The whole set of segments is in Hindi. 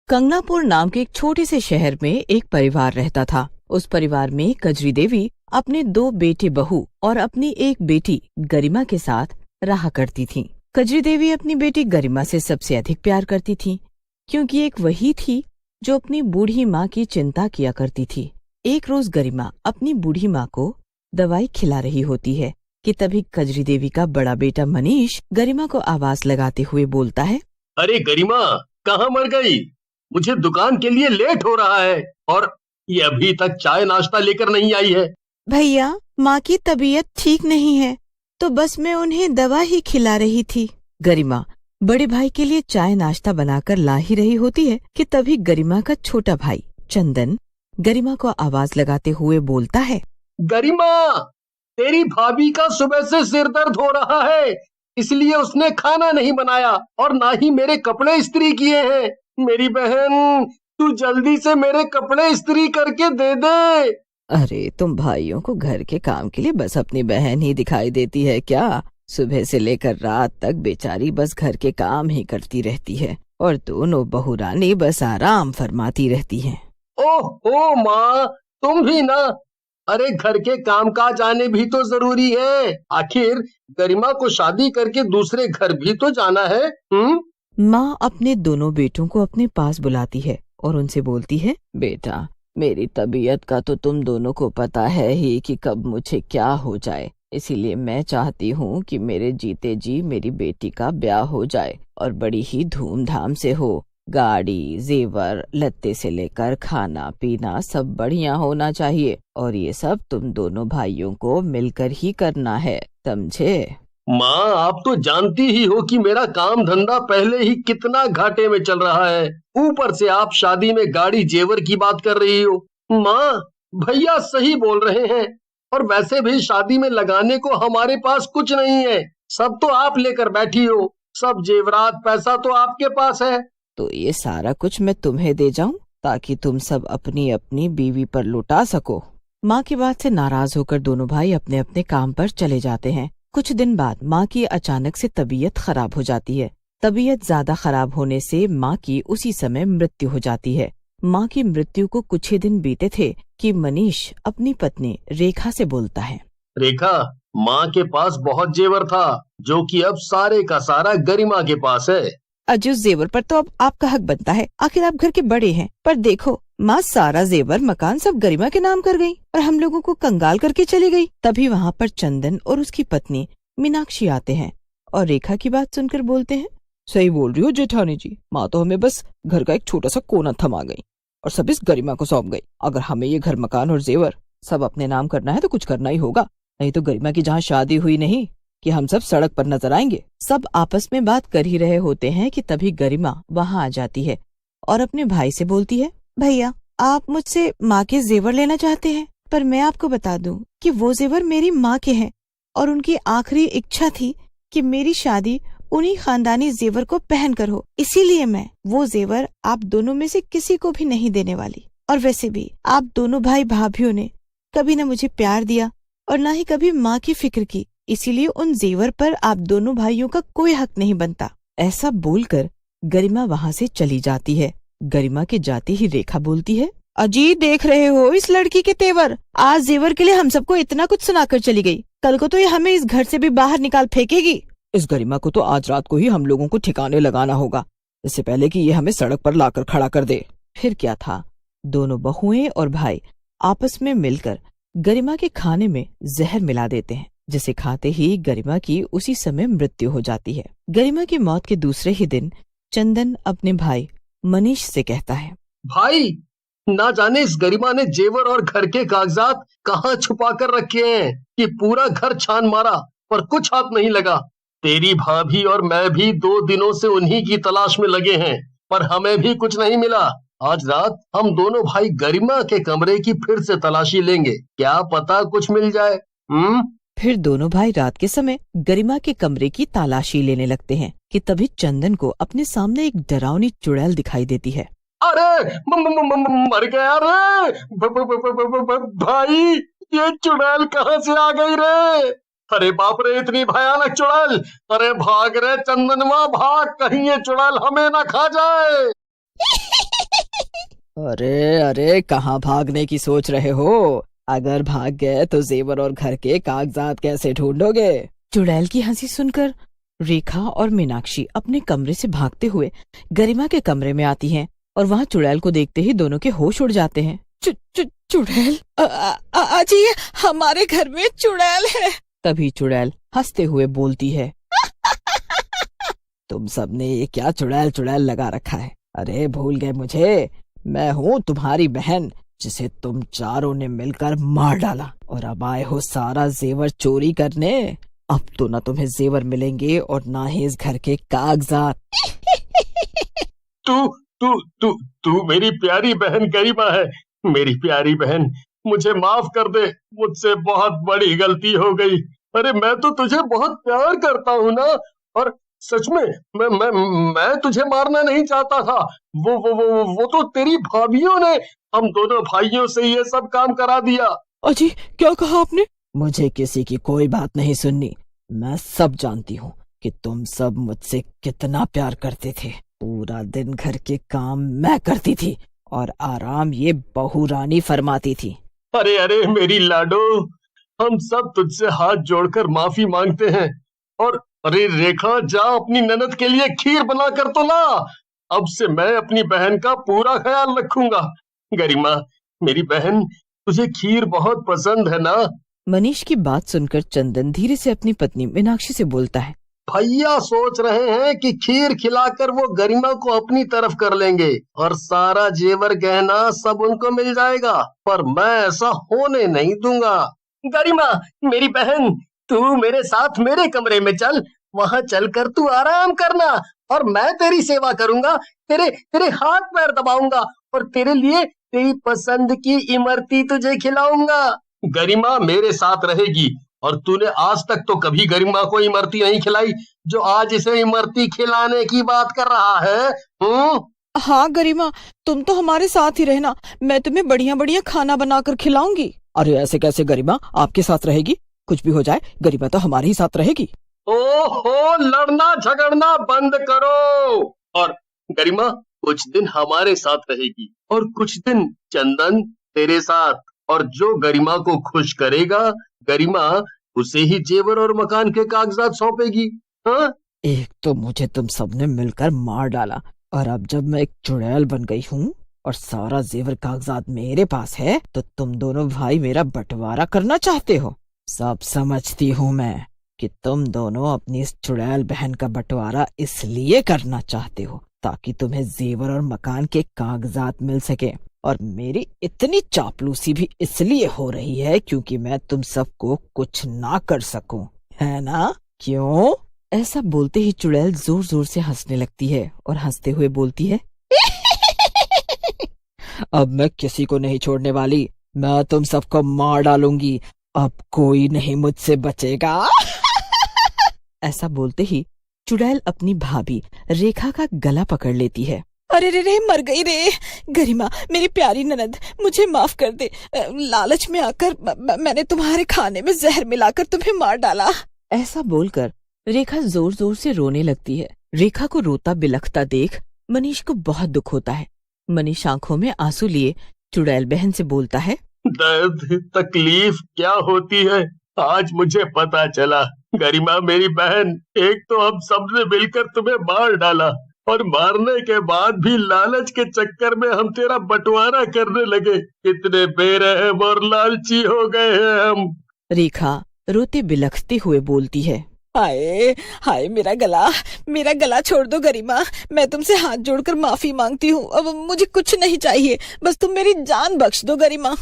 कंगनापुर नाम के एक छोटे से शहर में एक परिवार रहता था। उस परिवार में कजरी देवी अपने 2 बेटे बहू और अपनी एक बेटी गरिमा के साथ रहा करती थीं। कजरी देवी अपनी बेटी गरिमा से सबसे अधिक प्यार करती थीं, क्योंकि एक वही थी जो अपनी बूढ़ी माँ की चिंता किया करती थी। एक रोज गरिमा अपनी बूढ़ी माँ को दवाई खिला रही होती है कि तभी कजरी देवी का बड़ा बेटा मनीष गरिमा को आवाज लगाते हुए बोलता है, अरे गरिमा, कहाँ मर गई? मुझे दुकान के लिए लेट हो रहा है और ये अभी तक चाय नाश्ता लेकर नहीं आई है। भैया, माँ की तबीयत ठीक नहीं है, तो बस मैं उन्हें दवा ही खिला रही थी। गरिमा बड़े भाई के लिए चाय नाश्ता बनाकर ला ही रही होती है कि तभी गरिमा का छोटा भाई चंदन गरिमा को आवाज लगाते हुए बोलता है, गरिमा, तेरी भाभी का सुबह से सिर दर्द हो रहा है, इसलिए उसने खाना नहीं बनाया और ना ही मेरे कपड़े इस्त्री किए हैं। मेरी बहन, तू जल्दी से मेरे कपड़े इस्त्री करके दे दे। अरे, तुम भाइयों को घर के काम के लिए बस अपनी बहन ही दिखाई देती है क्या? सुबह से लेकर रात तक बेचारी बस घर के काम ही करती रहती है और दोनों बहुरानी बस आराम फरमाती रहती हैं। ओह माँ, तुम भी ना। अरे घर के काम काज आने भी तो जरूरी है। आखिर गरिमा को शादी करके दूसरे घर भी तो जाना है। माँ अपने दोनों बेटों को अपने पास बुलाती है और उनसे बोलती है, बेटा, मेरी तबीयत का तो तुम दोनों को पता है ही कि कब मुझे क्या हो जाए, इसीलिए मैं चाहती हूँ कि मेरे जीते जी मेरी बेटी का ब्याह हो जाए और बड़ी ही धूमधाम से हो। गाड़ी, जेवर, लत्ते से लेकर खाना पीना सब बढ़िया होना चाहिए और ये सब तुम दोनों भाइयों को मिलकर ही करना है, समझे? माँ, आप तो जानती ही हो कि मेरा काम धंधा पहले ही कितना घाटे में चल रहा है, ऊपर से आप शादी में गाड़ी जेवर की बात कर रही हो। माँ, भैया सही बोल रहे हैं और वैसे भी शादी में लगाने को हमारे पास कुछ नहीं है, सब तो आप लेकर बैठी हो, सब जेवरात पैसा तो आपके पास है। तो ये सारा कुछ मैं तुम्हें दे जाऊं ताकि तुम सब अपनी अपनी बीवी पर लुटा सको। माँ की बात से नाराज होकर दोनों भाई अपने अपने काम पर चले जाते हैं। कुछ दिन बाद माँ की अचानक से तबीयत खराब हो जाती है। तबीयत ज्यादा खराब होने से माँ की उसी समय मृत्यु हो जाती है। माँ की मृत्यु को कुछ ही दिन बीते थे कि मनीष अपनी पत्नी रेखा से बोलता है, रेखा, माँ के पास बहुत जेवर था जो कि अब सारे का सारा गरिमा के पास है। अजी, उस जेवर पर तो अब आपका हक बनता है, आखिर आप घर के बड़े हैं। पर देखो, माँ सारा जेवर मकान सब गरिमा के नाम कर गई और हम लोगों को कंगाल करके चली गई। तभी वहाँ पर चंदन और उसकी पत्नी मीनाक्षी आते हैं और रेखा की बात सुनकर बोलते हैं, सही बोल रही हो जेठानी जी, माँ तो हमें बस घर का एक छोटा सा कोना थमा गई और सब इस गरिमा को सौंप गई। अगर हमें ये घर मकान और जेवर सब अपने नाम करना है तो कुछ करना ही होगा, नहीं तो गरिमा की जहाँ शादी हुई नहीं कि हम सब सड़क पर नजर आएंगे। सब आपस में बात कर ही रहे होते हैं कि तभी गरिमा वहाँ आ जाती है और अपने भाई से बोलती है, भैया, आप मुझसे माँ के जेवर लेना चाहते हैं, पर मैं आपको बता दूं कि वो जेवर मेरी माँ के हैं और उनकी आखिरी इच्छा थी कि मेरी शादी उन्हीं खानदानी जेवर को पहन कर हो, इसीलिए मैं वो जेवर आप दोनों में से किसी को भी नहीं देने वाली। और वैसे भी आप दोनों भाई भाभीियों ने कभी न मुझे प्यार दिया और न ही कभी माँ की फिक्र की, इसीलिए उन जेवर पर आप दोनों भाइयों का कोई हक नहीं बनता। ऐसा बोलकर गरिमा वहाँ से चली जाती है। गरिमा के जाते ही रेखा बोलती है, अजी, देख रहे हो इस लड़की के तेवर, आज जेवर के लिए हम सबको इतना कुछ सुनाकर चली गई, कल को तो ये हमें इस घर से भी बाहर निकाल फेंकेगी। इस गरिमा को तो आज रात को ही हम लोगों को ठिकाने लगाना होगा, इससे पहले कि ये हमें सड़क पर लाकर खड़ा कर दे। फिर क्या था, दोनों बहुएं और भाई आपस में मिलकर गरिमा के खाने में जहर मिला देते हैं, जिसे खाते ही गरिमा की उसी समय मृत्यु हो जाती है। गरिमा की मौत के दूसरे ही दिन चंदन अपने भाई मनीष से कहता है, भाई, ना जाने इस गरिमा ने जेवर और घर के कागजात कहाँ छुपा कर रखे हैं कि पूरा घर छान मारा पर कुछ हाथ नहीं लगा। तेरी भाभी और मैं भी 2 दिनों से उन्हीं की तलाश में लगे हैं, पर हमें भी कुछ नहीं मिला। आज रात हम दोनों भाई गरिमा के कमरे की फिर से तलाशी लेंगे, क्या पता कुछ मिल जाए। फिर दोनों भाई रात के समय गरिमा के कमरे की तलाशी लेने लगते हैं कि तभी चंदन को अपने सामने एक डरावनी चुड़ैल दिखाई देती है। अरे मर गया रे भाई, ये चुड़ैल कहाँ से आ गई रे? अरे बाप रे, इतनी भयानक चुड़ैल! अरे भाग रे चंदनवा, भाग, कहीं ये चुड़ैल हमें ना खा जाए। अरे अरे, कहाँ भागने की सोच रहे हो? अगर भाग गए तो जेवर और घर के कागजात कैसे ढूंढोगे? चुड़ैल की हंसी सुनकर रेखा और मीनाक्षी अपने कमरे से भागते हुए गरिमा के कमरे में आती हैं और वहाँ चुड़ैल को देखते ही दोनों के होश उड़ जाते हैं। चुड़ैल, अजी हमारे घर में चुड़ैल है। तभी चुड़ैल हंसते हुए बोलती है, तुम सबने ये क्या चुड़ैल चुड़ैल लगा रखा है? अरे भूल गए मुझे? मैं हूँ तुम्हारी बहन, जिसे तुम चारों ने मिलकर मार डाला और अब आए हो सारा जेवर चोरी करने। अब तो ना तुम्हें जेवर मिलेंगे और ना ही इस घर के कागजात। तू तू तू तू मेरी प्यारी बहन गरिमा है। मेरी प्यारी बहन, मुझे माफ कर दे, मुझसे बहुत बड़ी गलती हो गई। अरे मैं तो तुझे बहुत प्यार करता हूँ ना। और सच में मैं तुझे मारना नहीं चाहता था। वो तो तेरी भाभीियों ने हम दोनों भाइयों से ये सब काम करा दिया। अजी क्या कहा आपने? मुझे किसी की कोई बात नहीं सुननी। मैं सब जानती हूँ कि तुम सब मुझसे कितना प्यार करते थे। पूरा दिन घर के काम मैं करती थी और आराम ये बहू रानी फरमाती थी। अरे अरे मेरी लाडो, हम सब तुझसे हाथ जोड़कर माफी मांगते हैं। और अरे रेखा, जा अपनी ननद के लिए खीर बना कर तो ला। अब से मैं अपनी बहन का पूरा ख्याल रखूंगा। गरिमा मेरी बहन, तुझे खीर बहुत पसंद है ना? मनीष की बात सुनकर चंदन धीरे से अपनी पत्नी मीनाक्षी से बोलता है, भैया सोच रहे हैं कि खीर खिलाकर वो गरिमा को अपनी तरफ कर लेंगे और सारा जेवर गहना सब उनको मिल जाएगा, पर मैं ऐसा होने नहीं दूंगा। गरिमा मेरी बहन, तू मेरे साथ मेरे कमरे में चल। वहाँ चलकर तू आराम करना और मैं तेरी सेवा करूंगा। तेरे तेरे हाथ पैर दबाऊंगा और तेरे लिए तेरी पसंद की इमरती तुझे खिलाऊंगा। गरिमा मेरे साथ रहेगी और तूने आज तक तो कभी गरिमा को इमरती नहीं खिलाई, जो आज इसे इमरती खिलाने की बात कर रहा है। हाँ गरिमा, तुम तो हमारे साथ ही रहना। मैं तुम्हें बढ़िया बढ़िया खाना बनाकर खिलाऊंगी। अरे ऐसे कैसे गरिमा आपके साथ रहेगी? कुछ भी हो जाए गरिमा तो हमारे ही साथ रहेगी। ओहो, लड़ना झगड़ना बंद करो। और गरिमा कुछ दिन हमारे साथ रहेगी और कुछ दिन चंदन तेरे साथ। और जो गरिमा को खुश करेगा, गरिमा उसे ही जेवर और मकान के कागजात सौंपेगी। हाँ? एक तो मुझे तुम सबने मिलकर मार डाला और अब जब मैं एक चुड़ैल बन गई हूँ और सारा जेवर कागजात मेरे पास है, तो तुम दोनों भाई मेरा बंटवारा करना चाहते हो। सब समझती हूँ मैं कि तुम दोनों अपनी इस चुड़ैल बहन का बंटवारा इसलिए करना चाहते हो ताकि तुम्हें जेवर और मकान के कागजात मिल सके, और मेरी इतनी चापलूसी भी इसलिए हो रही है क्योंकि मैं तुम सबको कुछ ना कर सकूं, है ना? क्यों? ऐसा बोलते ही चुड़ैल जोर जोर से हंसने लगती है और हंसते हुए बोलती है, अब मैं किसी को नहीं छोड़ने वाली। मैं तुम सबको मार डालूंगी। अब कोई नहीं मुझसे बचेगा। ऐसा बोलते ही चुड़ैल अपनी भाभी रेखा का गला पकड़ लेती है। अरे रे रे, मर गई रे। गरिमा मेरी प्यारी ननद, मुझे माफ कर दे। लालच में आकर मैंने तुम्हारे खाने में जहर मिलाकर तुम्हें मार डाला। ऐसा बोलकर रेखा जोर जोर से रोने लगती है। रेखा को रोता बिलखता देख मनीष को बहुत दुख होता है। मनीष आंखों में आंसू लिए चुड़ैल बहन से बोलता है, दर्द तकलीफ क्या होती है आज मुझे पता चला। गरिमा मेरी बहन, एक तो हम सबने मिलकर तुम्हें मार डाला और मारने के बाद भी लालच के चक्कर में हम तेरा बंटवारा करने लगे। कितने बेरहम और लालची हो गए हैं हम। रेखा रोते बिलखते हुए बोलती है, हाय हाय, मेरा गला छोड़ दो गरिमा। मैं तुमसे हाथ जोड़कर माफी मांगती हूँ। अब मुझे कुछ नहीं चाहिए, बस तुम मेरी जान बख्श दो गरिमा।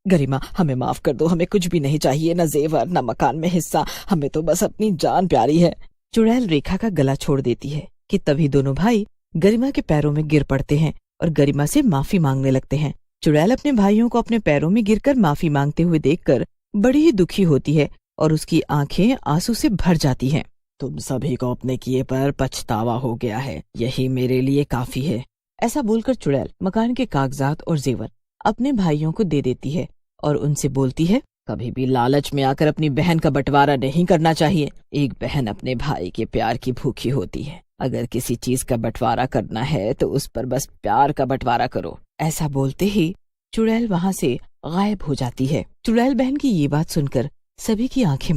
गरिमा हमें माफ कर दो, हमें कुछ भी नहीं चाहिए, न जेवर न मकान में हिस्सा, हमें तो बस अपनी जान प्यारी है। चुड़ैल रेखा का गला छोड़ देती है कि तभी दोनों भाई गरिमा के पैरों में गिर पड़ते हैं और गरिमा से माफी मांगने लगते हैं। चुड़ैल अपने भाइयों को अपने पैरों में गिरकर माफी मांगते हुए देखकर बड़ी ही दुखी होती है और उसकी आंखें आंसू से भर जाती हैं। तुम सभी को अपने किए पर पछतावा हो गया है, यही मेरे लिए काफी है। ऐसा बोलकर चुड़ैल मकान के कागजात और जेवर अपने भाइयों को दे देती है और उनसे बोलती है, कभी भी लालच में आकर अपनी बहन का बंटवारा नहीं करना चाहिए। एक बहन अपने भाई के प्यार की भूखी होती है। अगर किसी चीज का बंटवारा करना है तो उस पर बस प्यार का बंटवारा करो, ऐसा बोलते ही चुड़ैल वहाँ से गायब हो जाती है। चुड़ैल बहन की ये बात सुनकर सभी की आंखें